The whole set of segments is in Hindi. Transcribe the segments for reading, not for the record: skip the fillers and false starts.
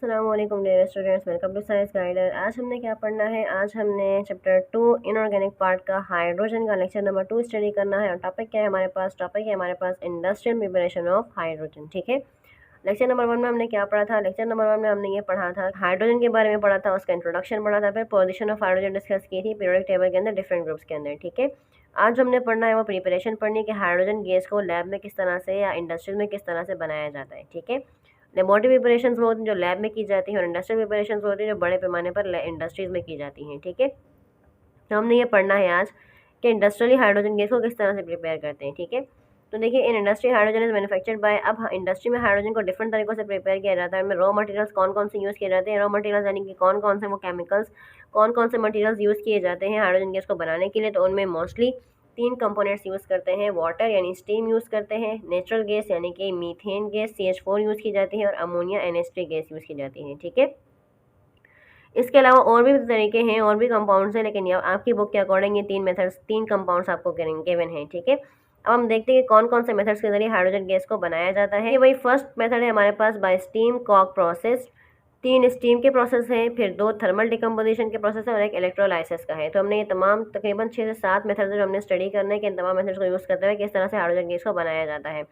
अस्सलामुअलैकुम dear students, welcome to science guider. आज हमने क्या पढ़ना है? आज हमने चैप्टर 2 इनऑर्गेनिक पार्ट का हाइड्रोजन का लेक्चर नंबर 2 स्टडी करना है। और टॉपिक क्या है हमारे पास? टॉपिक है हमारे पास इंडस्ट्रियल प्रिपरेशन ऑफ हाइड्रोजन। ठीक है, लेक्चर नंबर 1 में हमने क्या पढ़ा था? लेक्चर नंबर 1 में हमने ये पढ़ा था, हाइड्रोजन के बारे में पढ़ा था, उसका इंट्रोडक्शन पढ़ा था, फिर पोजीशन ऑफ हाइड्रोजन डिस्कस की थी पीरियोडिक टेबल के अंदर डिफरेंट ग्रुप्स के अंदर। ठीक है, आज जो हमने पढ़ना है वो प्रिपरेशन पढ़नी कि हाइड्रोजन गैस को लैब में किस तरह से या इंडस्ट्री में किस तरह से बनाया जाता है। ठीक है, लेबोरेटरी प्रिपरेशन वो होती हैं जो लैब में की जाती हैं, और इंडस्ट्रियल प्रिपरेशन होती है जो बड़े पैमाने पर इंडस्ट्रीज में की जाती हैं। ठीक है, तो हमने ये पढ़ना है आज कि इंडस्ट्रियली हाइड्रोजन गैस को किस तरह से प्रिपेयर करते हैं। ठीक है, तो देखिए, in industry hydrogen is manufactured by. अब इंडस्ट्री में हाइड्रोजन को डिफरेंट तरीकों से प्रिपेयर किया जाता है। रॉ मटेरियल्स कौन कौन से यूज़ किए जाते हैं? रॉ मटेरियल्स यानी कि कौन कौन से वो केमिकल्स, कौन कौन से मटेरियल्स यूज़ किए जाते हैं हाइड्रोजन गैस को बनाने के लिए? तो उनमें मोस्टली 3 कंपोनेंट्स यूज़ करते हैं। वाटर यानी स्टीम यूज़ करते हैं, नेचुरल गैस यानी कि मीथेन गैस CH4 यूज़ की जाती है, और अमोनिया NH3 गैस यूज़ की जाती है। ठीक है, इसके अलावा और भी तरीके हैं, और भी कंपाउंड्स हैं, लेकिन आपकी बुक के अकॉर्डिंग ये 3 मेथड्स, 3 कंपाउंड्स आपको गिवन हैं। ठीक है, अब हम देखते हैं कि कौन कौन से मेथड्स के जरिए हाइड्रोजन गैस को बनाया जाता है। वही फर्स्ट मेथड है हमारे पास by steam coke process. 3 steam के प्रोसेस हैं, फिर 2 थर्मल डिकम्पोजिशन के प्रोसेस है, और एक इलेक्ट्रोलाइसिस का है। तो हमने ये तमाम तकरीबन 6 से 7 मेथड्स जो हमने स्टडी करने के, इन तमाम मेथड्स को यूज़ करते हुए किस तरह से हाइड्रोजन गैस को बनाया जाता है।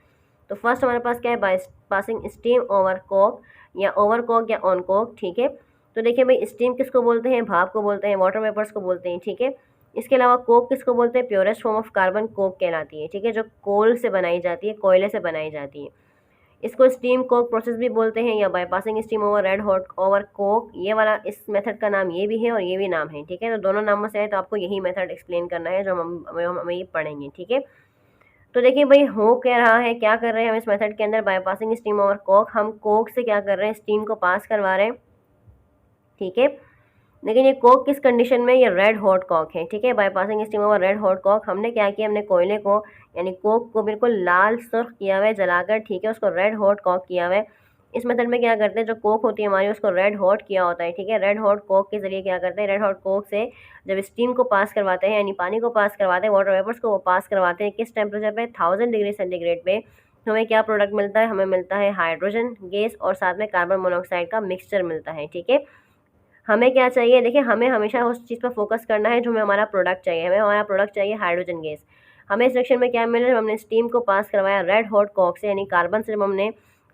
तो फर्स्ट हमारे पास क्या है? By passing steam over Coke, या ओवर कोक या ऑन कोक। ठीक है, तो देखिए भाई, स्टीम किसको बोलते हैं? भाप को बोलते हैं, वाटर वेपर्स को बोलते हैं। ठीक है, इसके अलावा कोक किसको बोलते हैं? Purest form of carbon Coke कहलाती है। ठीक है, जो कोल से बनाई जाती है, कोयले से बनाई जाती है। इसको स्टीम कोक प्रोसेस भी बोलते हैं, या bypassing steam over red hot over Coke. ये वाला इस मेथड का नाम ये भी है और ये भी नाम है। ठीक है, तो दोनों नामों से है, तो आपको यही मेथड एक्सप्लेन करना है जो हम ये पढ़ेंगे। ठीक है, तो देखिए भाई, हो क्या रहा है, क्या कर रहे हैं हम इस मेथड के अंदर? बाईपासिंग स्टीम ओवर कोक, हम कोक से क्या कर रहे हैं? स्टीम को पास करवा रहे हैं। ठीक है, लेकिन ये कोक किस कंडीशन में? ये रेड हॉट कॉक है। ठीक है, bypassing steam over red hot coke, हमने क्या किया? हमने कोयले को यानी कोक को बिल्कुल लाल सुर्ख किया हुआ है जलाकर। ठीक है, उसको रेड हॉट कॉक किया हुआ है। इस मेथड में क्या करते हैं, जो कोक होती है हमारी, उसको रेड हॉट किया होता है। ठीक है, रेड हॉट कोक के जरिए क्या करते हैं? रेड हॉट कोक से जब स्टीम को पास करवाते हैं, यानी पानी को पास करवाते हैं, वाटर वेपर्स को वो पास करवाते हैं, किस टेम्परेचर पे? 1000 डिग्री सेंटीग्रेड पे। तो हमें क्या प्रोडक्ट मिलता है? हमें मिलता है हाइड्रोजन गैस, और साथ में कार्बन मोनोऑक्साइड का मिक्सचर मिलता है। ठीक है, हमें क्या चाहिए? देखिए, हमें हमेशा उस चीज़ पर फोकस करना है जो हमें हमारा प्रोडक्ट चाहिए। हमें हमारा प्रोडक्ट चाहिए हाइड्रोजन गैस। हमें इस सेक्शन में क्या मिला? जब हमने स्टीम को पास करवाया रेड हॉट कॉक से, यानी कार्बन से, जब हमने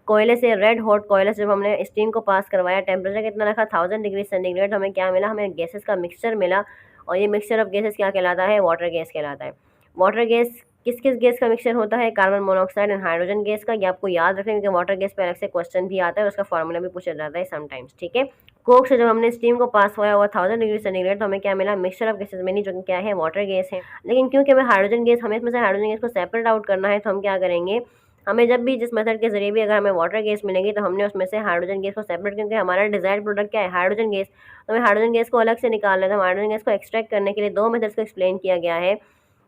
कोयले से, रेड हॉट कोयले से जब हमने स्टीम को पास करवाया, टेम्परेचर कितना रखा? 1000 डिग्री सेंटीग्रेड। हमें क्या मिला? हमें गैसेस का मिक्सचर मिला, और ये मिक्सचर ऑफ गैसेस क्या कहलाता है? वाटर गैस कहलाता है। वाटर गैस किस किस गैस का मिक्सचर होता है? Carbon monoxide and hydrogen gas का। ये आपको याद रखें, क्योंकि वाटर गैस पे अलग से क्वेश्चन भी आता है, उसका फॉर्मूला भी पूछा जाता है समटाइम्स। ठीक है, कोक से जब हमने स्टीम को पास हुआ हुआ 1000 डिग्री सेंटीग्रेड, तो हमें क्या मिला? मिक्सचर ऑफ गैसेस मिली, जो कि क्या है? वाटर गैस है। लेकिन क्योंकि हमें हाइड्रोजन गैस, हमें इसमें से हाइड्रोजन गैस को सेपरेट आउट करना है, तो हम क्या करेंगे? हमें जब भी जिस मेथड के जरिए भी अगर हमें वाटर गैस मिलेगी, तो हमने उसमें से हाइड्रोजन गैस को सेपरेट, क्योंकि हमारा डिजायर्ड प्रोडक्ट क्या है? Hydrogen gas. तो हमें हाइड्रोजन गैस को अलग से निकालना है। तो हाइड्रोजन गैस को एक्सट्रैक्ट करने के लिए 2 मेथड्स को एक्सप्लेन किया गया है।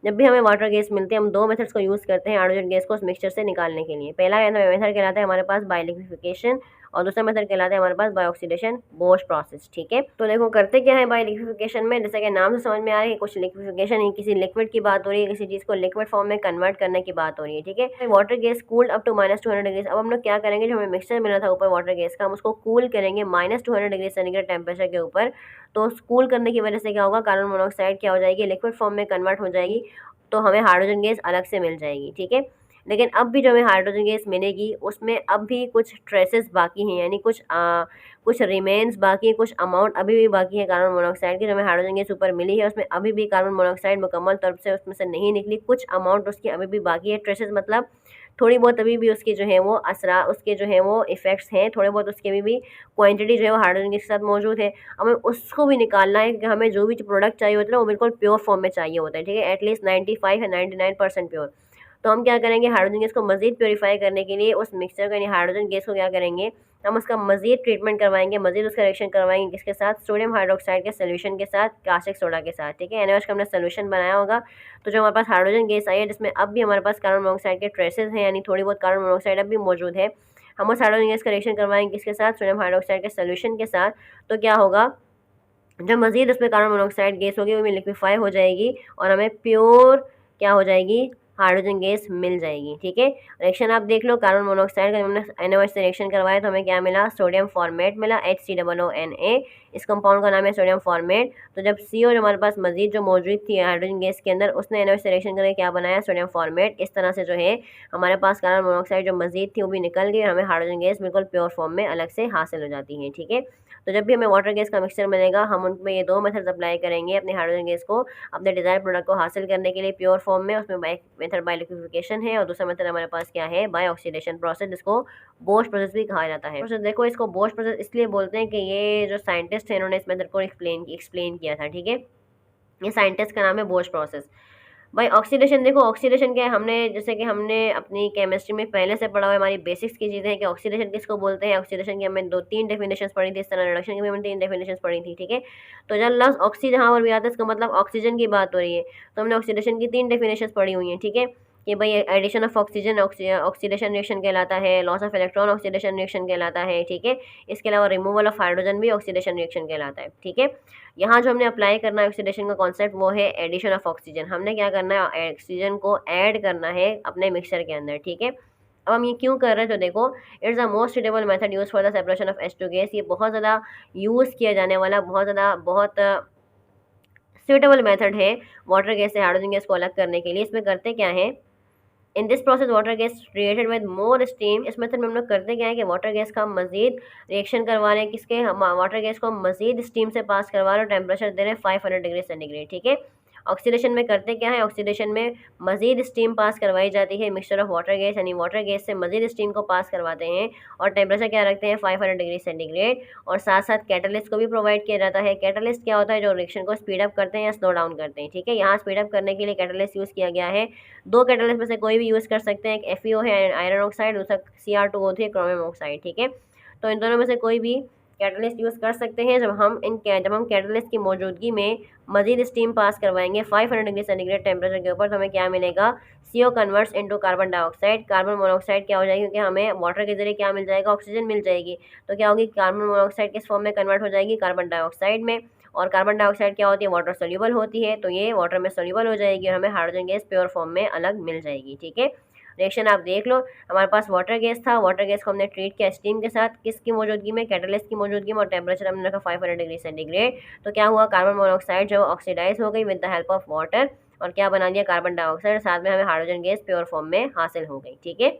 जब भी हमें वाटर गैस मिलती है, हम 2 मेथड्स को यूज़ करते हैं हाइड्रोजन गैस को उस मिक्सचर से निकालने के लिए। पहला मेथड कहलाता है हमारे पास बायोलिक्विफिकेशन, और दूसरा मेथड कहलाता है हमारे पास बायोऑक्सीडेशन बोश प्रोसेस। ठीक है, तो देखो करते क्या है बायोलिक्विफिकेशन में? जैसे कि नाम से समझ में आ रहा है, कुछ लिक्विफिकेशन है, किसी लिक्विड की बात हो रही है, किसी चीज़ को लिक्विड फॉर्म में कन्वर्ट करने की बात हो रही है। ठीक है, water gas cooled up to -200 degree. अब हम लोग क्या करेंगे? जो हमें मिक्सचर मिला था ऊपर वाटर गैस का, हम उसको कूल करेंगे -200 डिग्री सेंटीग्रेड टेम्परेचर के ऊपर। तो कूल करने की वजह से क्या होगा? कार्बन मोनोऑक्साइड क्या हो जाएगी? लिक्विड फॉर्म में कन्वर्ट हो जाएगी, तो हमें हाइड्रोजन गैस अलग से मिल जाएगी। ठीक है, लेकिन अब भी जो हमें हाइड्रोजन गैस मिलेगी, उसमें अब भी कुछ ट्रेसेस बाकी हैं, यानी कुछ रिमेन्स बाकी है, कुछ अमाउंट अभी भी बाकी है कार्बन मोनोऑक्साइड की। जो हमें हाइड्रोजन गैस ऊपर मिली है, उसमें अभी भी कार्बन मोनोऑक्साइड मुकम्मल तौर से उसमें से नहीं निकली, कुछ अमाउंट उसकी अभी भी बाकी है। ट्रेसेस मतलब थोड़ी बहुत अभी भी उसके जो है वो असरा, उसके जो है वो इफेक्ट्स हैं, थोड़े बहुत उसके अभी भी क्वांटिटी जो है वो हाइड्रोजन गैस के साथ मौजूद है। हमें उसको भी निकालना है, क्योंकि हमें जो भी प्रोडक्ट चाहिए होता है ना, वो बिल्कुल प्योर फॉर्म में चाहिए होता है। ठीक है, एटलीस्ट 95 या 99% प्योर। तो हम क्या करेंगे? हाइड्रोजन गैस को मज़ीद प्योरीफाई करने के लिए उस मिक्सचर को, यानी हाइड्रोजन गैस को क्या करेंगे? हम उसका मज़ीद ट्रीटमेंट करवाएंगे, मज़ीद उसका रिएक्शन करवाएंगे, किसके साथ? सोडियम हाइड्रोक्साइड के सोल्यूशन के साथ, कास्टिक सोडा के साथ। ठीक है, NaOH का हमने सोल्यूशन बनाया होगा। तो जो हमारे पास हाइड्रोजन गैस आई है, जिसमें अब भी हमारे पास कार्बन मोनोऑक्साइड के ट्रेसेस हैं, यानी थोड़ी बहुत कार्बन मोनोऑक्साइड अब भी मौजूद है, हम उस हाइड्रोजन गैस का रिएक्शन करवाएंगे किसके साथ? सोडियम हाइड्रोक्साइड के सोल्यूशन के साथ। तो क्या होगा? जब मज़ीद उसमें कार्बन मोनोऑक्साइड गैस होगी, वो भी लिक्विफाई हो जाएगी, और हमें प्योर क्या हो जाएगी? हाइड्रोजन गैस मिल जाएगी। ठीक है, रिएक्शन आप देख लो, कार्बन मोनोऑक्साइड का हमने NaOH से रिएक्शन करवाया तो हमें क्या मिला, सोडियम फॉर्मेट मिला, HCOONA। इस कंपाउंड का नाम है सोडियम फॉर्मेट। तो जब CO जो हमारे पास मजीद जो मौजूद थी हाइड्रोजन गैस के अंदर, उसने NaOH से रिएक्शन करके क्या बनाया, सोडियम फॉर्मेट। इस तरह से जो है हमारे पास कार्बन मोनोऑक्साइड जो मजीद थी वो भी निकल गई और हमें हाइड्रोजन गैस बिल्कुल प्योर फॉर्म में अलग से हासिल हो जाती है। ठीक है, तो जब भी हमें वाटर गैस का मिक्सचर मिलेगा हम उनमें ये दो मेथड्स अप्लाई करेंगे अपने हाइड्रोजन गैस को अपने डिजायर प्रोडक्ट को हासिल करने के लिए प्योर फॉर्म में। उसमें एक मेथड बाय लिक्विफिकेशन है और दूसरा मेथड हमारे पास क्या है, बाय ऑक्सीडेशन प्रोसेस, जिसको बोश प्रोसेस भी कहा जाता है। प्रोसेस देखो, इसको बोश प्रोसेस इसलिए बोलते हैं कि ये जो साइंटिस्ट है इन्होंने इस मेथड को एक्सप्लेन किया था। ठीक है, ये साइंटिस्ट का नाम है बोश प्रोसेस। भाई ऑक्सीडेशन देखो, ऑक्सीडेशन क्या है, हमने जैसे कि हमने अपनी केमिस्ट्री में पहले से पढ़ा हुआ है, हमारी बेसिक्स की चीज़ें हैं कि ऑक्सीडेशन किसको बोलते हैं। ऑक्सीडेशन की हमने 2-3 डेफिनेशंस पढ़ी थी, इस तरह रिडक्शन की भी हमने 3 डेफिनेशंस पढ़ी थी। ठीक है, तो जब लफ्ज़ ऑक्सी जहाँ पर भी आता है इसका मतलब ऑक्सीजन की बात हो रही है, तो हमने ऑक्सीडेशन की 3 डेफिनेशंस पढ़ी हुई हैं। ठीक है, कि भाई addition of oxygen oxidation reaction कहलाता है, loss of electron oxidation reaction कहलाता है। ठीक है, इसके अलावा रिमूवल ऑफ हाइड्रोजन भी ऑक्सीडेशन रिएक्शन कहलाता है। ठीक है, यहाँ जो हमने अप्लाई करना है ऑक्सीडेशन का कॉन्सेप्ट वो है एडिशन ऑफ ऑक्सीजन। हमने क्या करना है, ऑक्सीजन को ऐड करना है अपने मिक्सचर के अंदर। ठीक है, अब हम ये क्यों कर रहे हैं, तो देखो it's the most suitable method use for the separation of H2 gas. ये बहुत ज़्यादा यूज़ किया जाने वाला बहुत सुटेबल मेथड है वाटर गैस से हाइड्रोजन गैस को अलग करने के लिए। इसमें करते क्या है, in this process water gas created with more steam. इस मेथड में हम लोग करते क्या है कि वाटर गैस का हम मजीद रिएक्शन करवा रहे हैं, किसके, हम वाटर गैस को हम मजीद स्टीम से पास करवा रहे हैं, टेम्परेचर दे रहे हैं 500 डिग्री सेंटीग्रेड। ठीक है, ऑक्सीडेशन में करते क्या है, ऑक्सीडेशन में मजीद स्टीम पास करवाई जाती है मिक्सचर ऑफ वाटर गैस, यानी वाटर गैस से मजीद स्टीम को पास करवाते हैं और टेम्परेचर क्या रखते हैं 500 डिग्री सेंटीग्रेड। और साथ साथ कैटलिस्ट को भी प्रोवाइड किया जाता है। कैटलिस्ट क्या होता है, जो रिएक्शन को स्पीड अप करते हैं या स्लो डाउन करते हैं। ठीक है, यहाँ स्पीड अप करने के लिए कैटलिस्ट यूज़ किया गया है। 2 कैटलिस्ट में से कोई भी यूज़ कर सकते हैं, एक FeO है आयरन ऑक्साइड, दूसरा Cr2O3 है क्रोमियम ऑक्साइड। ठीक है, तो इन दोनों में से कोई भी कैटलिस्ट यूज़ कर सकते हैं। जब हम कैटलिस्ट की मौजूदगी में मजीद स्टीम पास करवाएंगे 500 डिग्री सेंटीग्रेड टेम्परेचर के ऊपर, तो हमें क्या मिलेगा, CO converts into carbon dioxide. Carbon monoxide क्या हो जाएगी, क्योंकि हमें वाटर के जरिए क्या मिल जाएगा, ऑक्सीजन मिल जाएगी। तो क्या होगी, कार्बन मोनोऑक्साइड किस फॉर्म में कन्वर्ट हो जाएगी, कार्बन डाइऑक्साइड में। और कार्बन डाइऑक्साइड क्या होती है, वाटर सोल्यूबल होती है, तो ये वाटर में सोल्यूबल हो जाएगी और हमें हाइड्रोजन गैस प्योर फॉर्म में अलग मिल जाएगी। ठीक है, रिएक्शन आप देख लो, हमारे पास वाटर गैस था, वाटर गैस को हमने ट्रीट किया स्टीम के साथ, किसकी मौजूदगी में, कैटलिस्ट की मौजूदगी में, और टेम्परेचर हमने रखा 500 डिग्री सेंटीग्रेड। तो क्या हुआ, कार्बन मोनोऑक्साइड जो ऑक्सीडाइज हो गई with the help of water और क्या बना दिया, कार्बन डाइऑक्साइड, साथ में हमें हाइड्रोजन गैस प्योर फॉर्म में हासिल हो गई। ठीक है,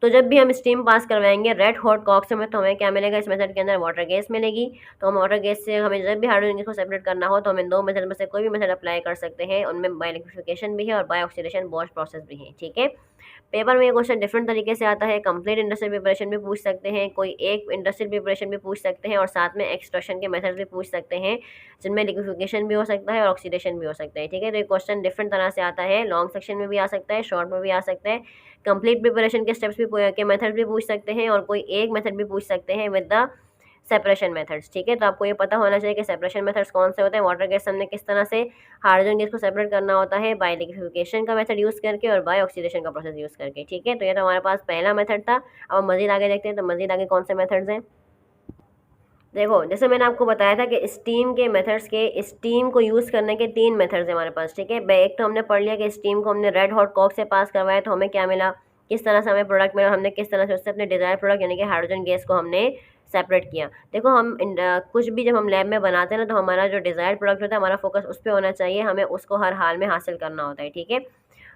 तो जब भी हम स्टीम पास करवाएंगे रेड हॉट कॉक से में, तो हमें क्या मिलेगा, इस मेथड के अंदर वाटर गैस मिलेगी। तो हम वाटर गैस से हमें जब भी हाइड्रोजन गैस को सेपरेट करना हो तो हम इन 2 मेथड में से कोई भी मेथड अप्लाई कर सकते हैं। उनमें बाय लिक्विफिकेशन भी है और बाय ऑक्सीडेशन बोश प्रोसेस भी है। ठीक है, पेपर में ये क्वेश्चन डिफरेंट तरीके से आता है, कंप्लीट इंडस्ट्रियल प्रिपरेशन भी पूछ सकते हैं, कोई एक इंडस्ट्रियल प्रिपरेशन भी पूछ सकते हैं और साथ में एक्सट्रैक्शन के मेथड भी पूछ सकते हैं, जिनमें लिक्विफिकेशन भी हो सकता है और ऑक्सीडेशन भी हो सकता है। ठीक है, तो ये क्वेश्चन डिफरेंट तरह से आता है, लॉन्ग सेक्शन में भी आ सकता है, शॉर्ट में भी आ सकता है। कंप्लीट प्रिपरेशन के स्टेप्स भी के मेथड भी पूछ सकते हैं और कोई एक मेथड भी पूछ सकते हैं विद द सेपरेशन मेथड्स। ठीक है, तो आपको ये पता होना चाहिए कि सेपरेशन मेथड्स कौन से होते हैं। वाटर गैस हमने किस तरह से हाइड्रोजन गैस को सेपरेट करना होता है, बाय लिक्विफिकेशन का मेथड यूज़ करके और बाय ऑक्सीडेशन का प्रोसेस यूज़ करके। ठीक है, तो ये तो हमारे पास पहला मेथड था। अब हम मजीद आगे देखते हैं, तो मजीद आगे कौन से मेथड्स हैं। देखो, जैसे मैंने आपको बताया था कि स्टीम के मेथड्स के, स्टीम को यूज़ करने के 3 मेथड्स हैं हमारे पास। ठीक है, एक तो हमने पढ़ लिया कि स्टीम को हमने रेड हॉट कॉक से पास करवाया तो हमें क्या मिला, किस तरह से हमें प्रोडक्ट मिला, हमने किस तरह से उससे अपने डिज़ायर प्रोडक्ट यानी कि हाइड्रोजन गैस को हमने सेपरेट किया। देखो, हम कुछ भी जब हम लैब में बनाते हैं ना, तो हमारा जो डिज़ायर प्रोडक्ट होता है हमारा फोकस उस पर होना चाहिए, हमें उसको हर हाल में हासिल करना होता है। ठीक है,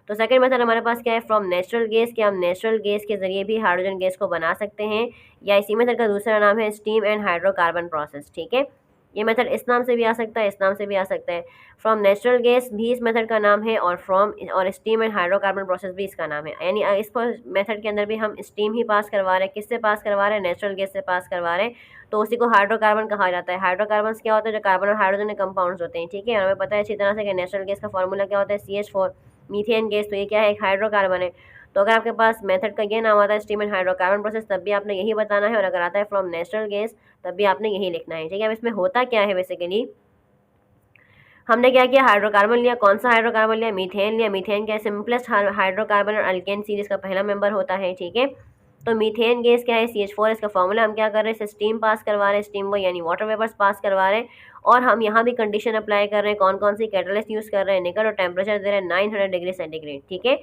तो सेकंड मेथड हमारे पास क्या है, फ्रॉम नेचुरल गैस, कि हम नेचुरल गैस के ज़रिए भी हाइड्रोजन गैस को बना सकते हैं, या इसी मेथड का दूसरा नाम है स्टीम एंड हाइड्रोकार्बन प्रोसेस। ठीक है, ये मेथड इस नाम से भी आ सकता है, इस नाम से भी आ सकता है। फ्रॉम नेचुरल गैस भी इस मेथड का नाम है और स्टीम एंड हाइड्रोकार्बन प्रोसेस भी इसका नाम है। यानी इस मेथड के अंदर भी हम स्टीम ही पास करवा रहे हैं, किससे पास करवा रहे हैं, नेचुरल गैस से पास करवा रहे हैं, तो उसी को हाइड्रोकार्बन कहा जाता है। हाइड्रोकार्बन क्या होता है, जो कार्बन और हाइड्रोजन के कंपाउंड्स होते हैं। ठीक है, हमें पता है अच्छी तरह से कि नेचुरल गैस का फॉर्मूला क्या होता है, CH4, मीथेन गैस, तो ये क्या है, एक हाइड्रोकार्बन है। तो अगर आपके पास मेथड का ये नाम आता है स्टीम एंड हाइड्रोकार्बन प्रोसेस, तब भी आपने यही बताना है, और अगर आता है फ्रॉम नेचुरल गैस तब भी आपने यही लिखना है। ठीक है, अब इसमें होता क्या है, बेसिकली हमने क्या किया, हाइड्रोकार्बन लिया, कौन सा हाइड्रोकार्बन लिया, मीथेन लिया। मीथेन क्या है, सिंपलेस्ट हाइड्रोकार्बन और अल्केन सीरीज का पहला मेंबर होता है। ठीक है, तो मीथेन गैस क्या है, CH4, इसका फॉर्मूला हम क्या कर रहे हैं, स्टीम पास करवा रहे हैं, स्टीम वो यानी वाटर वेपर्स पास करवा रहे हैं। और हम यहाँ भी कंडीशन अप्लाई कर रहे हैं, कौन कौन सी कैटलिस्ट यूज़ कर रहे हैं, निकल, और टेम्परेचर दे रहे हैं 900 डिग्री सेंटीग्रेड, ठीक है।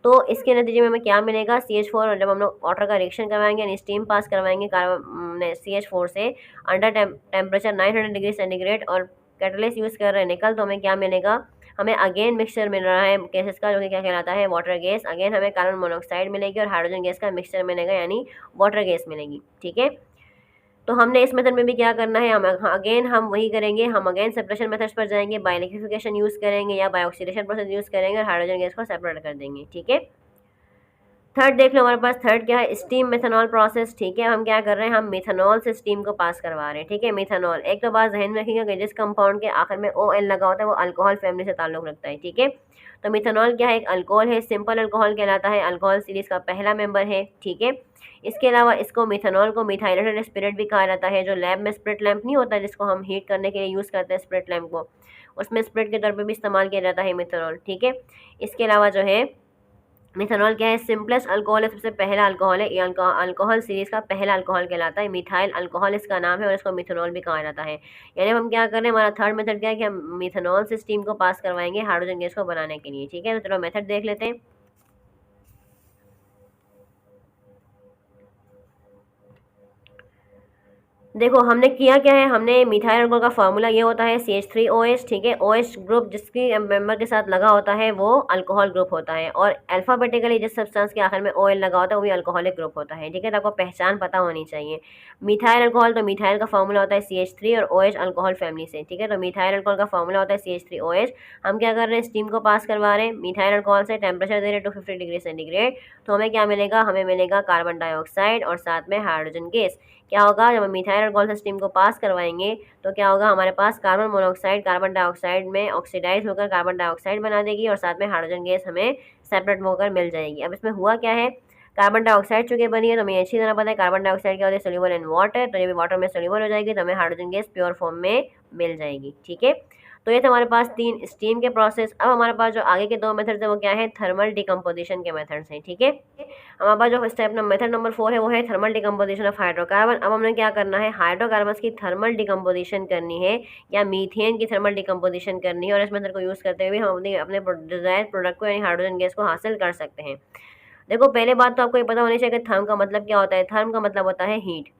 तो इसके नतीजे में हमें क्या मिलेगा, CH4, और जब हम लोग वाटर का रिएक्शन करवाएंगे यानी स्टीम पास करवाएंगे CH4 से अंडर टेम्परेचर 900 डिग्री सेंटीग्रेड और कैटलिस्ट यूज़ कर रहे हैं निकल, तो हमें क्या मिलेगा, हमें अगेन मिक्सचर मिल रहा है गैसेस का, जो कि क्या कहलाता है, वाटर गैस। अगेन हमें कार्बन मोनोऑक्साइड मिलेगी और हाइड्रोजन गैस का मिक्सचर मिलेगा यानी वाटर गैस मिलेगी, ठीक है। तो हमने इस मेथड में भी क्या करना है, हम वही करेंगे, हम अगेन सेपरेशन मेथड्स पर जाएंगे, बाय लिक्विफिकेशन यूज़ करेंगे या बाय ऑक्सीडेशन प्रोसेस यूज़ करेंगे और हाइड्रोजन गैस को सेपरेट कर देंगे, ठीक है। थर्ड देख लो, हमारे पास थर्ड क्या है, स्टीम मेथनॉल प्रोसेस, ठीक है। हम क्या कर रहे हैं, हम मिथनॉल से स्टीम को पास करवा रहे हैं, ठीक है। मिथनॉल, एक तो बात ध्यान में रखिएगा कि जिस कंपाउंड के आखिर में OL लगा होता है वो अल्कोहल फैमिली से ताल्लुक़ रखता है, ठीक है। तो मिथनॉल क्या है, एक अल्कोहल है, सिंपल अल्कोहल कहलाता है, अल्कोहल सीरीज का पहला मेंबर है, ठीक है। इसके अलावा इसको मिथनॉल को मिथाइलेटेड स्पिरिट भी कहा जाता है, जो लैब में स्प्रिट लैम्प नहीं होता जिसको हम हीट करने के लिए यूज़ करते हैं स्प्रिट लैम्प को, उसमें स्प्रिट के तौर पर भी इस्तेमाल किया जाता है मिथनॉल, ठीक है। इसके अलावा जो है मिथनॉल क्या है, सिंपलेस्ट अल्कोहल है, सबसे पहला अल्कोहल है, ये अल्कोहल सीरीज का पहला अल्कोहल कहलाता है, मिथाइल अल्कोहल इसका नाम है और इसको मिथनॉल भी कहा जाता है। यानी हम क्या कर रहे हैं, हमारा थर्ड मेथड क्या है कि हम मिथनॉल से स्टीम को पास करवाएंगे हाइड्रोजन गैस को बनाने के लिए, ठीक है। तो चलो मेथड देख लेते हैं। देखो हमने किया क्या है, हमने मिथाइल अल्कोहल का फार्मूला ये होता है CH3OH, ठीक है। OH ग्रुप जिसकी मेंबर के साथ लगा होता है वो अल्कोहल ग्रुप होता है, और अल्फाबेटिकली जिस सब्सटेंस के आखिर में OL लगा होता है वो भी अल्कोहलिक ग्रुप होता है, ठीक है। तो आपको पहचान पता होनी चाहिए। मिथाइल अल्कोहल, तो मिथाइल का फार्मूला होता है CH3 और OH अल्कोहल फैमिली से, ठीक है। तो मिथाइल अल्कोहल का फार्मूला होता है CH3OH। हम क्या कर रहे हैं, स्टीम को पास करवा रहे हैं मिथाइल अल्कोहल से, टेम्परेचर दे रहे हैं 250 डिग्री सेंटीग्रेड। तो हमें क्या मिलेगा, हमें मिलेगा कार्बन डाइऑक्साइड और साथ में हाइड्रोजन गैस। क्या होगा, जब हम मिथाइल अल्कोहल से स्टीम को पास करवाएंगे तो क्या होगा, हमारे पास कार्बन मोनोऑक्साइड कार्बन डाइऑक्साइड में ऑक्सीडाइज होकर कार्बन डाइऑक्साइड बना देगी और साथ में हाइड्रोजन गैस हमें सेपरेट होकर मिल जाएगी। अब इसमें हुआ क्या है, कार्बन डाइऑक्साइड चूंकि बनी है तो हमें अच्छी तरह पता है कार्बन डाइऑक्साइड क्या होती है, सोल्यूबल इन वाटर। तो जब वाटर में सोल्यूबल हो जाएगी तो हमें हाइड्रोजन गैस प्योर फॉर्म में मिल जाएगी, ठीक है। तो ये थे हमारे पास 3 स्टीम के प्रोसेस। अब हमारे पास जो आगे के 2 मेथड्स हैं वो क्या है, थर्मल डिकम्पोजिशन के मेथड्स हैं, ठीक है। हमारे पास जो स्टेप मेथड नंबर 4 है वो है थर्मल डिकम्पोजिशन ऑफ हाइड्रोकार्बन। अब हमने क्या करना है, हाइड्रोकार्बन की थर्मल डिकम्पोजिशन करनी है या मीथेन की थर्मल डिकम्पोजिशन करनी है, और इस मेथड को यूज़ करते हुए हम अपने डिजायर्ड प्रोडक्ट को यानी हाइड्रोजन गैस को हासिल कर सकते हैं। देखो पहले बात तो आपको ये पता होनी चाहिए कि थर्म का मतलब क्या होता है। थर्म का मतलब होता है हीट।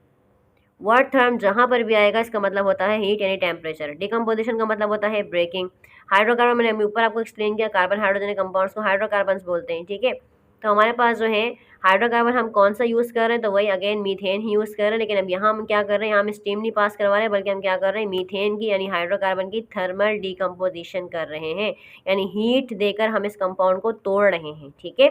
वर्ड थर्म जहाँ पर भी आएगा इसका मतलब होता है हीट यानी टेम्परेचर। डिकम्पोजिशन का मतलब होता है ब्रेकिंग। हाइड्रोकार्बन मैंने ऊपर आपको एक्सप्लेन किया, कार्बन हाइड्रोजन कंपाउंड्स को हाइड्रोकार्बन बोलते हैं, ठीक है। तो हमारे पास जो है हाइड्रोकार्बन हम कौन सा यूज़ कर रहे हैं, तो वही अगेन मीथेन ही यूज़ कर रहे हैं। लेकिन अब यहाँ हम क्या कर रहे हैं, यहाँ हम स्टीम नहीं पास करवा रहे हैं बल्कि हम क्या कर रहे हैं, मीथेन की यानी हाइड्रोकार्बन की थर्मल डिकम्पोजिशन कर रहे हैं, यानी हीट देकर हम इस कंपाउंड को तोड़ रहे हैं, ठीक है।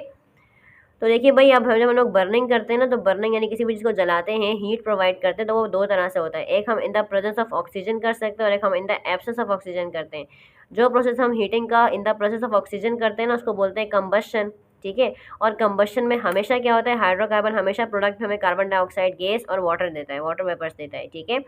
तो देखिए भाई, अब जब हम लोग बर्निंग करते हैं ना, तो बर्निंग यानी किसी भी चीज़ को जलाते हैं, हीट प्रोवाइड करते हैं, तो वो 2 तरह से होता है। एक हम in the presence of oxygen कर सकते हैं और एक हम in the absence of oxygen करते हैं। जो प्रोसेस हम हीटिंग का in the presence of oxygen करते हैं ना, उसको बोलते हैं कंबशन, ठीक है। और कंबशन में हमेशा क्या होता है, हाइड्रोकार्बन हमेशा प्रोडक्ट में हमें कार्बन डाइऑक्साइड गैस और वाटर देता है, वाटर वेपर्स देता है, ठीक है।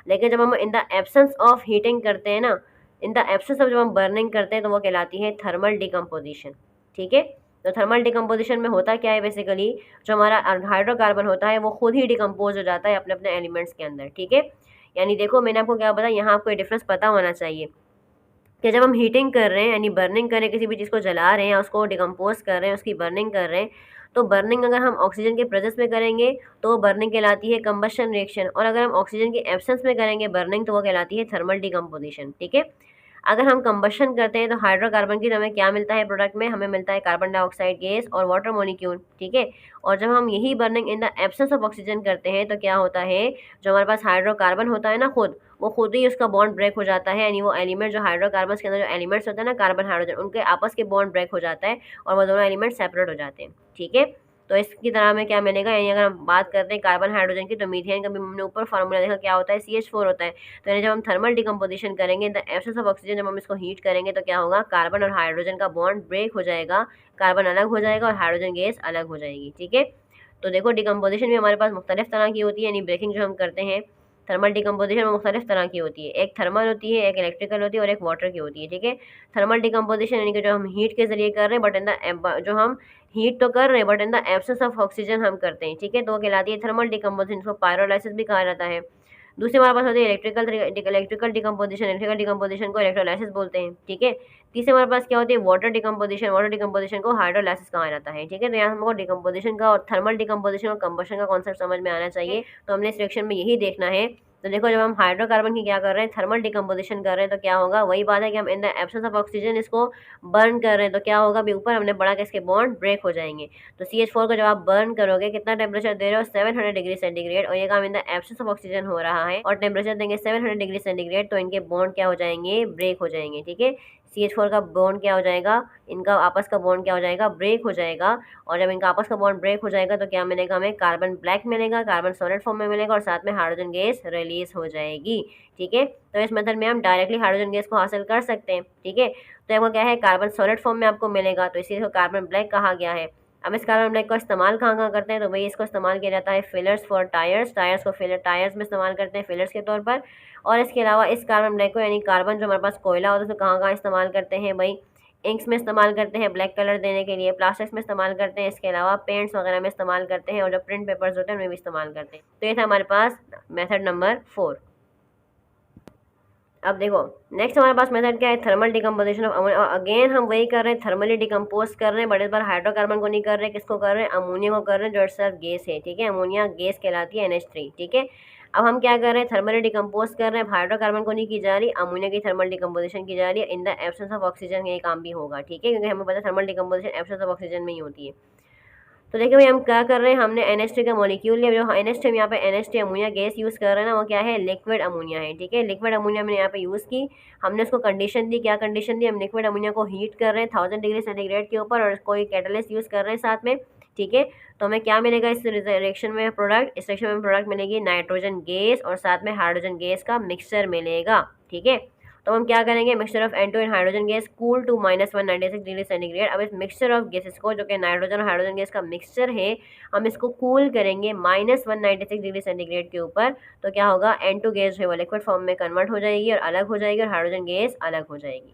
लेकिन जब हम in the absence of heating करते हैं ना, इन द एब्सेंस ऑफ जब हम बर्निंग करते हैं तो वो कहलाती है थर्मल डिकम्पोजिशन, ठीक है। तो थर्मल डिकम्पोजिशन में होता क्या है, बेसिकली जो हमारा हाइड्रोकार्बन होता है वो खुद ही डिकम्पोज हो जाता है अपने अपने एलिमेंट्स के अंदर, ठीक है। यानी देखो मैंने आपको क्या बताया, यहाँ आपको ये डिफरेंस पता होना चाहिए कि जब हम हीटिंग कर रहे हैं यानी बर्निंग कर रहे हैं, किसी भी चीज़ को जला रहे हैं या उसको डिकम्पोज कर रहे हैं, उसकी बर्निंग कर रहे हैं, तो बर्निंग अगर हम ऑक्सीजन के प्रेजेंस में करेंगे तो बर्निंग कहलाती है कंबशन रिएक्शन, और अगर हम ऑक्सीजन के एब्सेंस में करेंगे बर्निंग तो वो कहलाती है थर्मल डिकम्पोजिशन, ठीक है। अगर हम कंबशन करते हैं तो हाइड्रोकार्बन की हमें क्या मिलता है प्रोडक्ट में, हमें मिलता है कार्बन डाइऑक्साइड गैस और वाटर मॉलिक्यूल, ठीक है। और जब हम यही burning in the absence of oxygen करते हैं तो क्या होता है, जो हमारे पास हाइड्रोकार्बन होता है ना वो खुद ही उसका बॉन्ड ब्रेक हो जाता है, यानी वो एलिमेंट जो हाइड्रोकार्बन के अंदर जो एलिमेंट्स होते हैं ना कार्बन हाइड्रोजन, उनके आपस के बॉन्ड ब्रेक हो जाता है और वो दोनों एलिमेंट सेपरेट हो जाते हैं, ठीक है। तो इसकी तरह में क्या मिलेगा, यानी अगर हम बात करते हैं कार्बन हाइड्रोजन की, तो मीथेन का भी हमने ऊपर फार्मूला देखा क्या होता है, CH4 होता है। तो यानी जब हम थर्मल डिकम्पोजिशन करेंगे द एब्सेंस ऑफ ऑक्सीजन, जब हम इसको हीट करेंगे तो क्या होगा, कार्बन और हाइड्रोजन का बॉन्ड ब्रेक हो जाएगा, कार्बन अलग हो जाएगा और हाइड्रोजन गैस अलग हो जाएगी, ठीक है। तो देखो डिकम्पोजिशन भी हमारे पास मुख्तलिफ तरह की होती है, यानी ब्रेकिंग जो हम करते हैं थर्मल डिकम्पोजिशन मुख्तलिफ तरह की होती है, एक थर्मल होती है, एक इलेक्ट्रिकल होती है और एक वाटर की होती है, ठीक है। थर्मल डिकम्पोजिशन यानी कि जो हम हीट के जरिए कर रहे हैं, बट इन द जो हम हीट तो कर रहे हैं but in the absence of oxygen हम करते हैं, ठीक है, तो वो कहलाती है थर्मल डिकम्पोजिशन, इसको पायरोलाइसिस भी कहा जाता है। दूसरी हमारे पास होती है इलेक्ट्रिकल डिकम्पोजिशन को इलेक्ट्रोलाइसिस बोलते हैं, ठीक है। तीसरे हमारे पास क्या होती है वाटर डिकम्पोजिशन को हाइड्रोलाइसिस कहा जाता है, ठीक है। तो यहाँ हमको डिकम्पोजिशन का और थर्मल डिकम्पोजिशन और कंबशन का कॉन्सेप्ट समझ में आना चाहिए, तो हमने इस सेक्शन में यही देखना है। तो देखो जब हम हाइड्रोकार्बन की क्या कर रहे हैं, थर्मल डिकम्पोजिशन कर रहे हैं, तो क्या होगा, वही बात है कि हम in the absence of oxygen इसको बर्न कर रहे हैं, तो क्या होगा, अभी ऊपर हमने बढ़ा के इसके बॉन्ड ब्रेक हो जाएंगे। तो CH4 को जब आप बर्न करोगे, कितना टेम्परेचर दे रहे हो, 700 डिग्री सेंटीग्रेड, और ये काम in the absence of oxygen हो रहा है, और टेम्परेचर देंगे 700 डिग्री सेंटीग्रेड, तो इनके बॉन्ड क्या हो जाएंगे, ब्रेक हो जाएंगे, ठीक है। CH4 का बॉन्ड क्या हो जाएगा, इनका आपस का बॉन्ड क्या हो जाएगा, ब्रेक हो जाएगा। और जब इनका आपस का बॉन्ड ब्रेक हो जाएगा तो क्या मिलेगा, हमें कार्बन ब्लैक मिलेगा, कार्बन सॉलिड फॉर्म में मिलेगा, और साथ में हाइड्रोजन गैस रिलीज हो जाएगी, ठीक है। तो इस मेथड में हम डायरेक्टली हाइड्रोजन गैस को हासिल कर सकते हैं, ठीक है। तो आपको क्या है, कार्बन सॉलिड फॉर्म में आपको मिलेगा, तो इसीलिए इसको कार्बन ब्लैक कहा गया है। अब इस कार्बन ब्लैक का इस्तेमाल कहाँ कहाँ करते हैं, तो भाई इसको इस्तेमाल किया जाता है फिलर्स फॉर टायर्स, टायर्स को टायर्स में इस्तेमाल करते हैं फिलर्स के तौर पर। और इसके अलावा इस कार्बन ब्लैक को यानी कार्बन जो हमारे पास कोयला होता है, उसको कहाँ कहाँ इस्तेमाल करते हैं भाई, इंक्स में इस्तेमाल करते हैं ब्लैक कलर देने के लिए, प्लास्टिक्स में इस्तेमाल करते हैं, इसके अलावा पेंट्स वगैरह में इस्तेमाल करते हैं, और जो प्रिंट पेपर्स होते हैं उनमें भी इस्तेमाल करते हैं। तो ये था हमारे पास मेथड नंबर 4। अब देखो नेक्स्ट हमारे पास मेथड क्या है, thermal decomposition of ammonia. Again हम वही कर रहे हैं, थर्मली डिकम्पोज कर रहे हैं, बट इस बार हाइड्रोकार्बन को नहीं कर रहे, किसको कर रहे हैं, अमोनिया को कर रहे हैं, जो इट्सेल्फ गैस है, ठीक है। अमोनिया गैस कहलाती है NH3, ठीक है। अब हम क्या कर रहे हैं, थर्मली डिकम्पोज कर रहे हैं, हाइड्रोकार्बन को नहीं की जा रही, अमोनिया की थर्मल डिकम्पोजिशन की जा रही है। In the absence of oxygen ये काम भी होगा, ठीक है, क्योंकि हमें पता है thermal decomposition absence of oxygen में ही होती है। तो देखिए भाई हम क्या कर रहे हैं, हमने NH3 का मॉलिक्यूल लिया, जो NH3 हम यहाँ पे NH3 अमोनिया गैस यूज़ कर रहे हैं ना, वो क्या है, लिक्विड अमोनिया है, ठीक है। लिक्विड अमोनिया मैंने यहाँ पे यूज़ की, हमने उसको कंडीशन दी, क्या कंडीशन दी, हम लिक्विड अमोनिया को हीट कर रहे हैं 1000 डिग्री सेंटीग्रेड के ऊपर, और कोई कैटलिस्ट यूज़ कर रहे हैं साथ में, ठीक है। तो हमें क्या मिलेगा इस रिएक्शन में प्रोडक्ट, इस रिएक्शन में प्रोडक्ट मिलेगी नाइट्रोजन गैस और साथ में हाइड्रोजन गैस का मिक्सचर मिलेगा, ठीक है। तो हम क्या करेंगे, mixture of N2 in hydrogen gas cool to -196 degree centigrade. अब इस मिक्सचर ऑफ गैसेस को, जो कि नाइट्रोजन और हाइड्रोजन गैस का मिक्सचर है, हम इसको कूल करेंगे -196 डिग्री सेंटीग्रेड के ऊपर। तो क्या होगा, N2 गैस जो है वो लिक्विड फॉर्म में कन्वर्ट हो जाएगी और अलग हो जाएगी, और हाइड्रोजन गैस अलग हो जाएगी।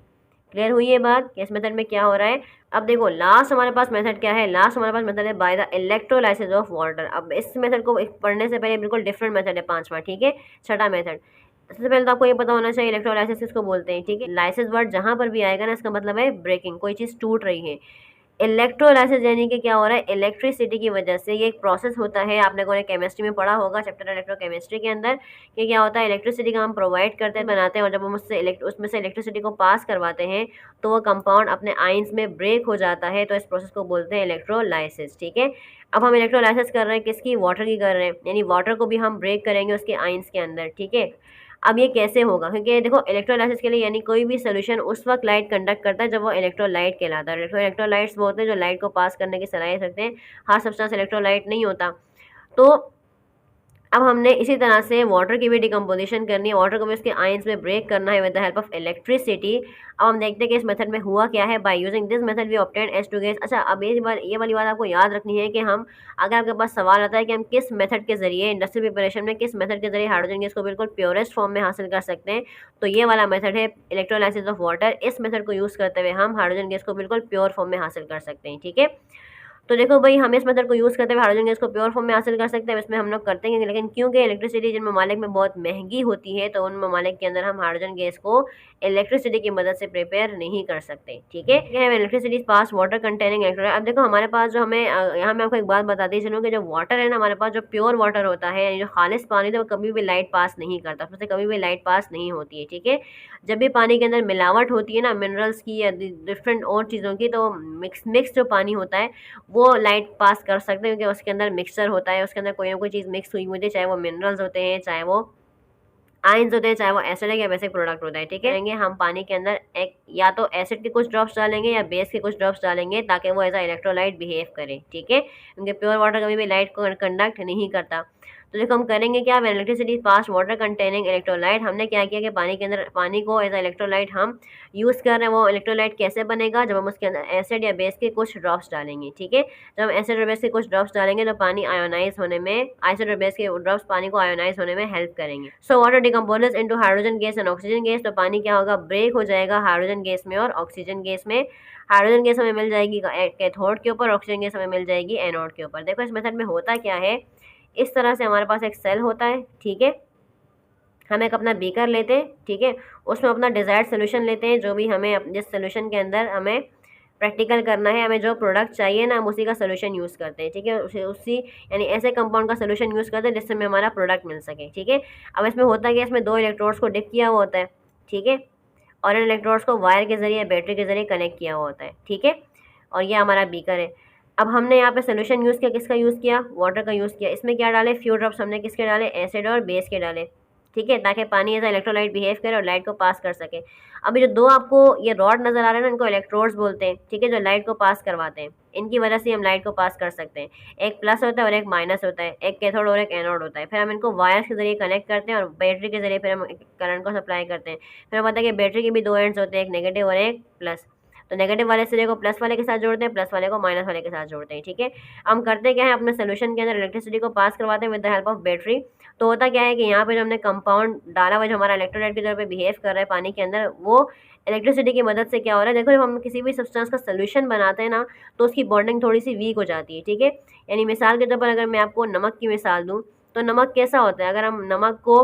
क्लियर हुई ये बात कि इस मेथड में क्या हो रहा है। अब देखो लास्ट हमारे पास मेथड क्या है, लास्ट हमारे पास मेथड है by the electrolysis of water. अब इस मेथड को पढ़ने से पहले बिल्कुल डिफरेंट मेथड है, पांचवा, ठीक है, छठा मेथड। सबसे पहले तो आपको ये पता होना चाहिए इलेक्ट्रोलाइसिस किसको बोलते हैं, ठीक है। लाइसिस वर्ड जहाँ पर भी आएगा ना, इसका मतलब है ब्रेकिंग, कोई चीज़ टूट रही है। इलेक्ट्रोलाइसिस यानी कि क्या हो रहा है, इलेक्ट्रिसिटी की वजह से, ये एक प्रोसेस होता है, आपने को केमिस्ट्री में पढ़ा होगा चैप्टर इलेक्ट्रोकेमिस्ट्री के अंदर, कि क्या होता है, इलेक्ट्रिसिटी का हम प्रोवाइड करते हैं, बनाते हैं, और जब हम उसमें से इलेक्ट्रिसिटी को पास करवाते हैं तो वो कंपाउंड अपने आइंस में ब्रेक हो जाता है, तो इस प्रोसेस को बोलते हैं इलेक्ट्रोलाइसिस, ठीक है। अब हम इलेक्ट्रोलाइसिस कर रहे हैं किसकी, वाटर की कर रहे हैं, यानी वाटर को भी हम ब्रेक करेंगे उसके आइंस के अंदर, ठीक है। अब ये कैसे होगा, क्योंकि देखो इलेक्ट्रोलाइसिस के लिए यानी कोई भी सोल्यूशन उस वक्त लाइट कंडक्ट करता है जब वो इलेक्ट्रोलाइट कहलाता है। इलेक्ट्रोलाइट्स वो होते हैं जो लाइट को पास करने की सलाहियत रखते हैं, हर सब्सटेंस इलेक्ट्रोलाइट नहीं होता। तो अब हमने इसी तरह से वाटर की भी डिकम्पोजिशन करनी है, वाटर को भी उसके आयंस में ब्रेक करना है with the help of electricity. अब हम देखते हैं कि इस मेथड में हुआ क्या है, by using this method we obtain H2 gas. अच्छा, अब ये वाली बात आपको याद रखनी है कि हम, अगर आपके पास सवाल आता है कि हम किस मेथड के जरिए इंडस्ट्रियल प्रिपरेशन में किस मेथड के जरिए हाइड्रोजन गैस को बिल्कुल प्योरेस्ट फॉर्म में हासिल कर सकते हैं, तो ये वाला मेथड है इलेक्ट्रोलाइसिस ऑफ वाटर। इस मेथड को यूज़ करते हुए हम हाइड्रोजन गैस को बिल्कुल प्योर फॉर्म में हासिल कर सकते हैं, ठीक है। तो देखो भाई हम इस मेथड को यूज़ करते हुए हाइड्रोजन गैस को प्योर फॉर्म में हासिल कर सकते हैं, इसमें हम लोग करते हैं, लेकिन क्योंकि इलेक्ट्रिसिटी जिन ममालिक में बहुत महंगी होती है, तो उन ममालिक के अंदर हम हाइड्रोजन गैस को इलेक्ट्रिसिटी की मदद से प्रिपेयर नहीं कर सकते, ठीक है। Electricity pass water containing electrolyte. अब देखो हमारे पास जो हमें यहाँ मैं आपको एक बात बताती चलूँ कि जो वाटर है ना, हमारे पास जो प्योर वाटर होता है, यानी जो खालिश पानी, तो वो कभी भी लाइट पास नहीं करता, उससे कभी भी लाइट पास नहीं होती है, ठीक है। जब भी पानी के अंदर मिलावट होती है ना, मिनरल्स की या डिफरेंट और चीज़ों की, तो मिक्स जो पानी होता है वो लाइट पास कर सकते हैं, क्योंकि उसके अंदर मिक्सचर होता है, उसके अंदर कोई ना कोई चीज़ मिक्स हुई होती है, चाहे वो मिनरल्स होते हैं, चाहे वो आयंस होते हैं, चाहे वो एसिड या बेसिक प्रोडक्ट होता है, ठीक है। हम पानी के अंदर एक या तो एसिड के कुछ ड्रॉप्स डालेंगे या बेस के कुछ ड्रॉप्स डालेंगे, ताकि वो एज अ इलेक्ट्रोलाइट बिहेव करे, ठीक है, क्योंकि प्योर वाटर कभी भी लाइट को कंडक्ट नहीं करता। तो देखो हम करेंगे क्या, when electricity pass water containing electrolyte, हमने क्या किया कि पानी के अंदर पानी को एज इलेक्ट्रोलाइट हम यूज़ कर रहे हैं। वो इलेक्ट्रोलाइट कैसे बनेगा, जब हम उसके अंदर एसिड या बेस के कुछ ड्रॉप्स डालेंगे, ठीक है। जब हम एसिड और बेस के कुछ ड्रॉप्स डालेंगे तो पानी आयोनाइज होने में, एसिड और बेस के ड्रॉप्स पानी को आयोनाइज होने में हेल्प करेंगे। So water decomposes into hydrogen gas and oxygen gas, तो पानी क्या होगा, ब्रेक हो जाएगा हाइड्रोजन गैस में और ऑक्सीजन गैस में। हाइड्रोजन गैस हमें मिल जाएगी कैथोड के ऊपर, ऑक्सीजन गैस हमें मिल जाएगी एनोड के ऊपर। देखो इस मेथड में होता क्या है, इस तरह से हमारे पास एक सेल होता है, ठीक है। हम एक अपना बीकर लेते हैं, ठीक है, उसमें अपना डिज़ायर्ड सोल्यूशन लेते हैं, जो भी हमें जिस सोल्यूशन के अंदर हमें प्रैक्टिकल करना है, हमें जो प्रोडक्ट चाहिए ना, हम उसी का सोल्यूशन यूज़ करते हैं, ठीक है। उसी यानी ऐसे कंपाउंड का सोल्यूशन यूज़ करते हैं जिससे हमें हमारा प्रोडक्ट मिल सके, ठीक है। अब इसमें होता क्या है, इसमें 2 इलेक्ट्रोड्स को डिप किया हुआ होता है, ठीक है, और इन इलेक्ट्रोड्स को वायर के ज़रिए, बैटरी के ज़रिए कनेक्ट किया हुआ होता है, ठीक है। और ये हमारा बीकर है। अब हमने यहाँ पे सोल्यूशन यूज़ किया, किसका यूज़ किया, वाटर का यूज़ किया। इसमें क्या डाले, फ्यू ड्रॉप्स हमने किसके डाले, एसिड और बेस के डाले, ठीक है, ताकि पानी एज इलेक्ट्रोलाइट बिहेव करे और लाइट को पास कर सके। अभी जो 2 आपको ये रॉड नज़र आ रहे हैं ना, इनको इलेक्ट्रोड्स बोलते हैं, ठीक है, जो लाइट को पास करवाते हैं। इनकी वजह से हम लाइट को पास कर सकते हैं। एक प्लस होता है और एक माइनस होता है, एक कैथोड और एक एनोड होता है। फिर हम इनको वायर्स के जरिए कनेक्ट करते हैं और बैटरी के जरिए फिर हम करंट को सप्लाई करते हैं। फिर हम पता है कि बैटरी के भी 2 एंड्स होते हैं, एक नेगेटिव और एक प्लस। तो नेगेटिव वाले सिरे को प्लस वाले के साथ जोड़ते हैं, प्लस वाले को माइनस वाले के साथ जोड़ते हैं, ठीक है। हम करते क्या है, अपने सोल्यूशन के अंदर इलेक्ट्रिसिटी को पास करवाते हैं with the help of battery. तो होता क्या है कि यहाँ पे जो हमने कंपाउंड डाला हुआ, जो हमारा इलेक्ट्रोलाइट की तरह पे बिहेव कर रहा है पानी के अंदर, वो इलेक्ट्रिसिटी की मदद से क्या हो रहा है, देखो जब हम किसी भी सब्सटेंस का सोल्यूशन बनाते हैं ना, तो उसकी बॉन्डिंग थोड़ी सी वीक हो जाती है, ठीक है। यानी मिसाल के तौर पर अगर मैं आपको नमक की मिसाल दूँ, तो नमक कैसा होता है, अगर हम नमक को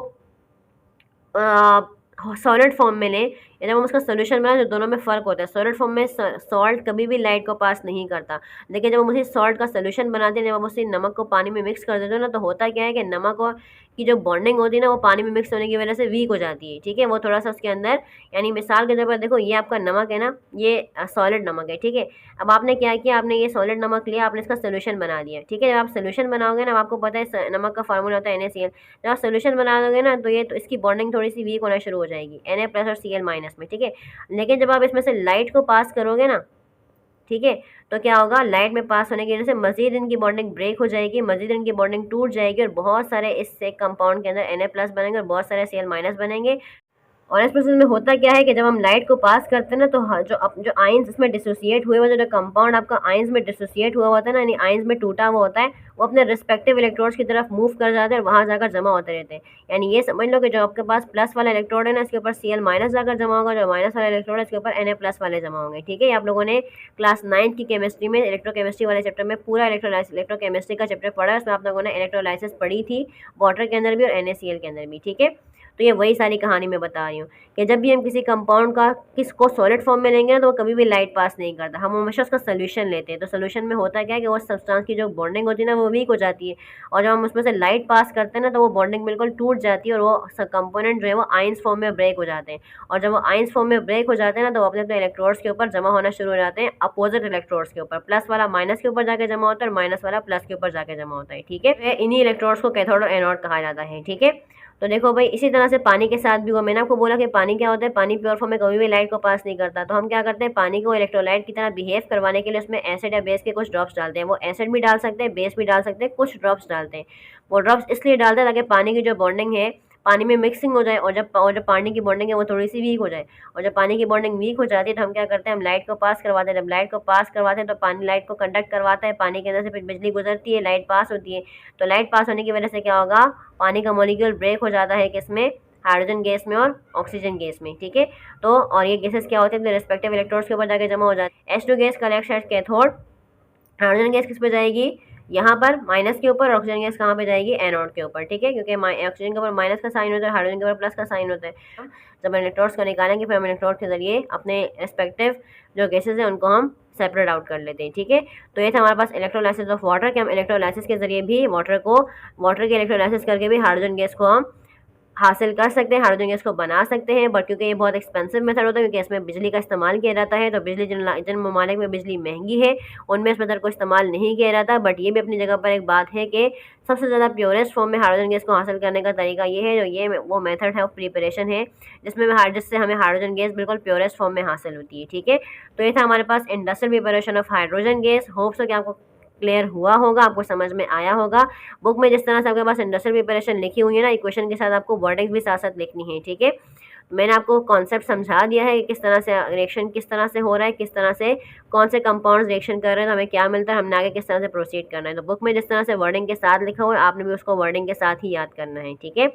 सॉलिड फॉर्म में लें या जब हम उसका सोल्यूशन बनाएं, तो दोनों में फ़र्क होता है। सॉलिड फॉर्म में सॉल्ट कभी भी लाइट को पास नहीं करता, लेकिन जब हम उसी सॉल्ट का सोल्यूशन बनाते हैं, जब हम उसी नमक को पानी में मिक्स कर देते हैं ना, तो होता क्या है कि नमक और की जो बॉन्डिंग होती है ना, वो पानी में मिक्स होने की वजह से वीक हो जाती है, ठीक है। वो थोड़ा सा उसके अंदर, यानी मिसाल के तौर पर देखो, ये आपका नमक है ना, ये सॉलिड नमक है, ठीक है। अब आपने क्या किया, आपने ये सॉलिड नमक लिया, आपने इसका सोल्यूशन बना दिया, ठीक है। जब आप सोल्यूशन बनाओगे ना, आपको पता है नमक का फार्मूला होता है NaCl। जब आप सोल्यूशन बना दोगे ना, तो ये तो इसकी बॉन्डिंग थोड़ी सी वीक होना शुरू हो जाएगी Na+ और Cl- में, ठीक है। लेकिन जब आप इसमें से लाइट को पास करोगे ना, ठीक है, तो क्या होगा, लाइट में पास होने की वजह से मजीद इनकी बॉन्डिंग ब्रेक हो जाएगी, मजीद इनकी बॉन्डिंग टूट जाएगी और बहुत सारे इस कंपाउंड के अंदर Na+ बनेंगे और बहुत सारे Cl- बनेंगे। और इस प्रोसेस में होता क्या है कि जब हम लाइट को पास करते हैं ना, तो जो आयंस इसमें डिसोसिएट हुए हुए, जो कंपाउंड आपका आयंस में डिसोसिएट हुआ होता है ना, यानी आयंस में टूटा हुआ होता है, वो अपने रिस्पेक्टिव इलेक्ट्रोड्स की तरफ मूव कर जाते हैं और वहाँ जाकर जमा होते रहते हैं। यानी ये समझ लो कि जो आपके पास प्लस वाला इलेक्ट्रोड है ना, इसके ऊपर Cl- जाकर जमा होगा, जो माइनस वाला इलेक्ट्रोड है इसके ऊपर Na+ वाले जमा होंगे, ठीक है। ये आप लोगों ने क्लास 9 की केमिस्ट्री में इलेक्ट्रोकेमिस्ट्री वाले चैप्टर में पूरा इलेक्ट्रोकेमिस्ट्री का चैप्टर पढ़ा है, उसमें आप लोगों ने इलेक्ट्रोलाइसिस पढ़ी थी, वाटर के अंदर भी और NaCl के अंदर भी, ठीक है। तो ये वही सारी कहानी मैं बता रही हूँ कि जब भी हम किसी कंपाउंड का किसको सॉलिड फॉर्म में लेंगे ना, तो वो कभी भी लाइट पास नहीं करता, हम हमेशा उसका सोल्यूशन लेते हैं। तो सोल्यूशन में होता क्या है कि वो सब्सटेंस की जो बॉन्डिंग होती है ना, वो वीक हो जाती है, और जब हम उसमें से लाइट पास करते हैं ना, तो वो बॉन्डिंग बिल्कुल टूट जाती है और वो कंपोनेंट जो है वो आयंस फॉर्म में ब्रेक हो जाते हैं। और जब वो आयंस फॉर्म में ब्रेक हो जाते हैं ना, तो वो अपने अपने इलेक्ट्रोड्स के ऊपर जमा होना शुरू हो जाते हैं, अपोजिट इलेक्ट्रोड्स के ऊपर। प्लस वाला माइनस के ऊपर जाके जमा होता है और माइनस वाला प्लस के ऊपर जाके जमा होता है, ठीक है। इन्हीं इलेक्ट्रोड्स को कैथोड और एनोड कहा जाता है, ठीक है। तो देखो भाई, इसी तरह से पानी के साथ भी हुआ। मैंने आपको बोला कि पानी क्या होता है, पानी प्योर फॉर्म में कभी भी लाइट को पास नहीं करता। तो हम क्या करते हैं, पानी को इलेक्ट्रोलाइट की तरह बिहेव करवाने के लिए उसमें एसिड या बेस के कुछ ड्रॉप्स डालते हैं। वो एसिड भी डाल सकते हैं, बेस भी डाल सकते हैं, कुछ ड्रॉप्स डालते हैं। वो ड्रॉप्स इसलिए डालते हैं ताकि पानी की जो बॉन्डिंग है पानी में मिक्सिंग हो जाए, और जब पानी की बॉन्डिंग है वो थोड़ी सी वीक हो जाए। और जब पानी की बॉन्डिंग वीक हो जाती है, तो हम क्या करते हैं, हम लाइट को पास करवाते हैं। जब लाइट को पास करवाते हैं, तो पानी लाइट को कंडक्ट करवाता है, पानी के अंदर से फिर बिजली गुजरती है, लाइट पास होती है। तो लाइट पास होने की वजह से क्या होगा, पानी का मॉलिक्यूल ब्रेक हो जाता है किसमें, हाइड्रोजन गैस में और ऑक्सीजन गैस में, ठीक है। तो और ये गैसेस क्या होते हैं, अपने रिस्पेक्टिव इलेक्ट्रोड्स के ऊपर जाके जमा हो जाते हैं। H2 gas collect at cathode, hydrogen gas किस पे जाएगी, यहाँ पर माइनस के ऊपर, ऑक्सीजन गैस कहाँ पे जाएगी, एनोड के ऊपर, ठीक है। क्योंकि ऑक्सीजन के ऊपर माइनस का साइन होता है, हाइड्रोजन के ऊपर प्लस का साइन होता है। जब हम इलेक्ट्रॉन्स को निकालेंगे, फिर हम इलेक्ट्रॉन के जरिए अपने रिस्पेक्टिव जो गैसेज हैं उनको हम सेपरेट आउट कर लेते हैं, ठीक है। तो ये था हमारे पास इलेक्ट्रोलाइसिस ऑफ वाटर, कि हम इलेक्ट्रोलाइसिस के जरिए भी वाटर के इलेक्ट्रोलाइसिस करके भी हाइड्रोजन गैस को हम हासिल कर सकते हैं, हाइड्रोजन गैस को बना सकते हैं। बट क्योंकि ये बहुत एक्सपेंसिव मेथड होता है, क्योंकि इसमें बिजली का इस्तेमाल किया जाता है, तो बिजली जिन ममालिक में बिजली महंगी है, उनमें इस मेथड को इस्तेमाल नहीं किया जाता। बट ये भी अपनी जगह पर एक बात है कि सबसे ज़्यादा प्योरेस्ट फॉर्म में हाइड्रोजन गैस को हासिल करने का तरीका ये है, जो ये वो मेथड है, प्रिपरेशन है, जिससे हमें हाइड्रोजन गैस बिल्कुल प्योरेस्ट फॉर्म में हासिल होती है, ठीक है। तो ये था हमारे पास industrial preparation of hydrogen gas. Hopes हो कि आपको क्लियर हुआ होगा, आपको समझ में आया होगा। बुक में जिस तरह से आपके पास इंडस्ट्रियल प्रिपरेशन लिखी हुई है ना, इक्वेशन के साथ आपको वर्डिंग भी साथ साथ लिखनी है, ठीक है। मैंने आपको कॉन्सेप्ट समझा दिया है कि किस तरह से रिएक्शन किस तरह से हो रहा है, किस तरह से कौन से कंपाउंड्स रिएक्शन कर रहे हैं, तो हमें क्या मिलता है, हमने आगे किस तरह से प्रोसीड करना है। तो बुक में जिस तरह से वर्डिंग के साथ लिखा हुआ है, आपने भी उसको वर्डिंग के साथ ही याद करना है, ठीक है।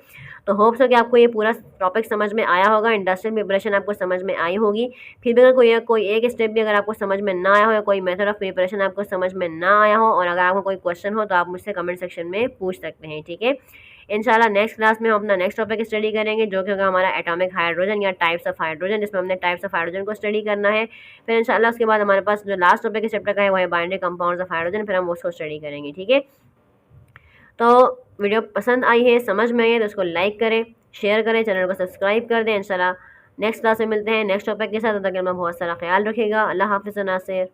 तो होप्स हो कि आपको ये पूरा टॉपिक समझ में आया होगा, इंडस्ट्रियल प्रिपरेशन आपको समझ में आई होगी। फिर भी अगर कोई एक स्टेप भी अगर आपको समझ में ना आया हो, या कोई मेथड ऑफ प्रिपरेशन आपको समझ में ना आया हो, और अगर आपको कोई क्वेश्चन हो तो आप मुझसे कमेंट सेक्शन में पूछ सकते हैं, ठीक है। इंशाल्लाह नेक्स्ट क्लास में हम अपना नेक्स्ट टॉपिक स्टडी करेंगे, जो कि होगा हमारा एटॉमिक हाइड्रोजन या टाइप्स ऑफ हाइड्रोजन, जिसमें हमने टाइप्स ऑफ हाइड्रोजन को स्टडी करना है। फिर इंशाल्लाह उसके बाद हमारे पास जो लास्ट टॉपिक इस चैप्टर का है वो है बाइनरी कंपाउंड्स ऑफ हाइड्रोजन, फिर हम उसको स्टडी करेंगे, ठीक है। तो वीडियो पसंद आई है, समझ में आई है तो उसको लाइक करें, शेयर करें, चैनल को सब्सक्राइब कर दें। इंशाल्लाह नेक्स्ट क्लास में मिलते हैं नेक्स्ट टॉपिक के साथ। तब तक अपना बहुत सारा ख्याल रखिएगा। अल्लाह हाफिज़ नासिर।